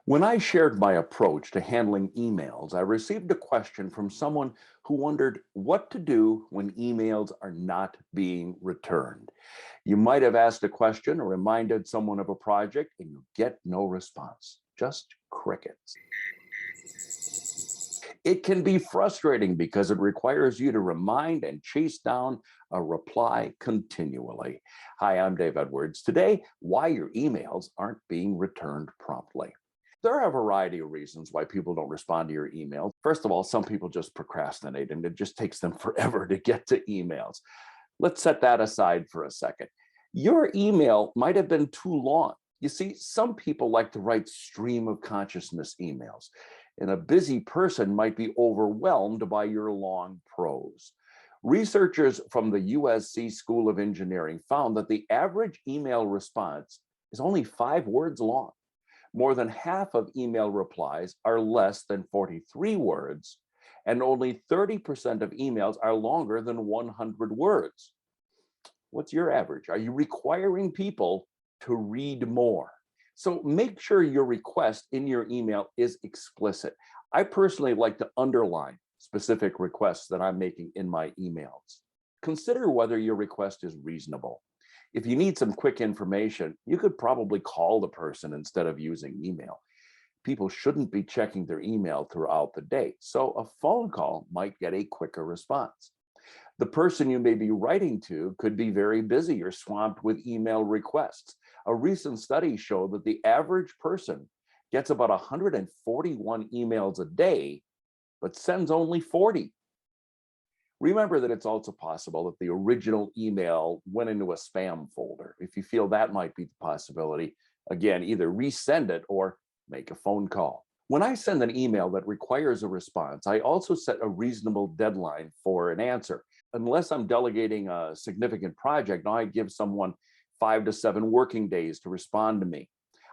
When I shared my approach to handling emails, I received a question from someone who wondered what to do when emails are not being returned. You might have asked a question or reminded someone of a project and you get no response, just crickets. It can be frustrating because it requires you to remind and chase down a reply continually. Hi, I'm Dave Edwards. Today, why your emails aren't being returned promptly. There are a variety of reasons why people don't respond to your email. First of all, some people just procrastinate and it just takes them forever to get to emails. Let's set that aside for a second. Your email might have been too long. You see, some people like to write stream of consciousness emails, and a busy person might be overwhelmed by your long prose. Researchers from the USC School of Engineering found that the average email response is only 5 words long. More than half of email replies are less than 43 words, and only 30% of emails are longer than 100 words. What's your average? Are you requiring people to read more? So make sure your request in your email is explicit. I personally like to underline specific requests that I'm making in my emails. Consider whether your request is reasonable. If you need some quick information, you could probably call the person instead of using email. People shouldn't be checking their email throughout the day, so a phone call might get a quicker response. The person you may be writing to could be very busy or swamped with email requests. A recent study showed that the average person gets about 141 emails a day, but sends only 40. Remember that it's also possible that the original email went into a spam folder. If you feel that might be the possibility, again, either resend it or make a phone call. When I send an email that requires a response, I also set a reasonable deadline for an answer. Unless I'm delegating a significant project, I give someone 5 to 7 working days to respond to me.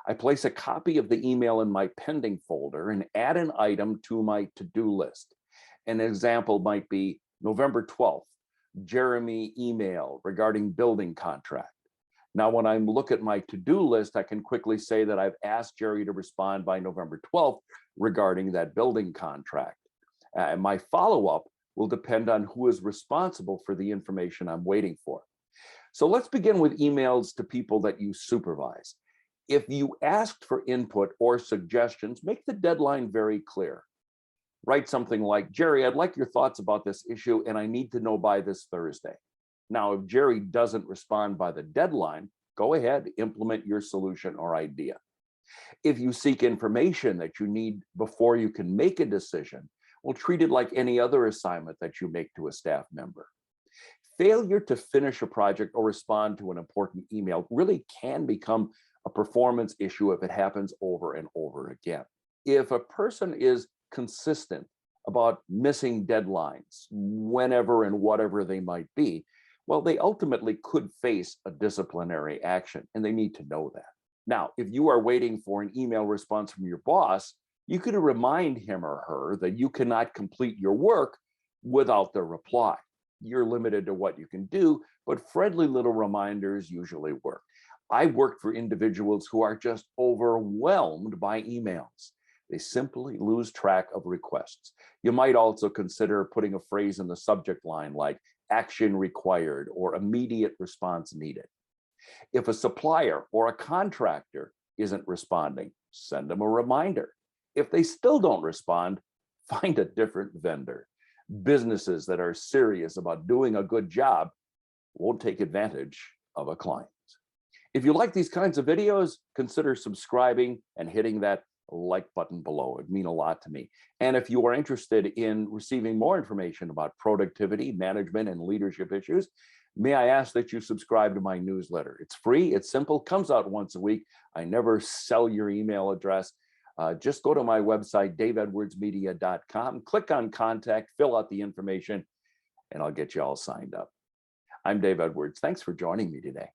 I place a copy of the email in my pending folder and add an item to my to-do list. An example might be November 12th, Jeremy email regarding building contract. Now, when I look at my to-do list, I can quickly say that I've asked Jerry to respond by November 12th regarding that building contract. And my follow-up will depend on who is responsible for the information I'm waiting for. So let's begin with emails to people that you supervise. If you asked for input or suggestions, make the deadline very clear. Write something like, Jerry, I'd like your thoughts about this issue, and I need to know by this Thursday. Now, if Jerry doesn't respond by the deadline, go ahead, implement your solution or idea. If you seek information that you need before you can make a decision, well, treat it like any other assignment that you make to a staff member. Failure to finish a project or respond to an important email really can become a performance issue if it happens over and over again. If a person is consistent about missing deadlines whenever and whatever they might be, well, they ultimately could face a disciplinary action, and they need to know that. Now, if you are waiting for an email response from your boss, you could remind him or her that you cannot complete your work without their reply. You're limited to what you can do, but friendly little reminders usually work. I've worked for individuals who are just overwhelmed by emails. They simply lose track of requests. You might also consider putting a phrase in the subject line like action required or immediate response needed. If a supplier or a contractor isn't responding, send them a reminder. If they still don't respond, find a different vendor. Businesses that are serious about doing a good job won't take advantage of a client. If you like these kinds of videos, consider subscribing and hitting that like button below. It'd mean a lot to me. And if you are interested in receiving more information about productivity, management, and leadership issues, may I ask that you subscribe to my newsletter. It's free, it's simple, comes out once a week. I never sell your email address. Just go to my website, daveedwardsmedia.com, click on contact, fill out the information, and I'll get you all signed up. I'm Dave Edwards. Thanks for joining me today.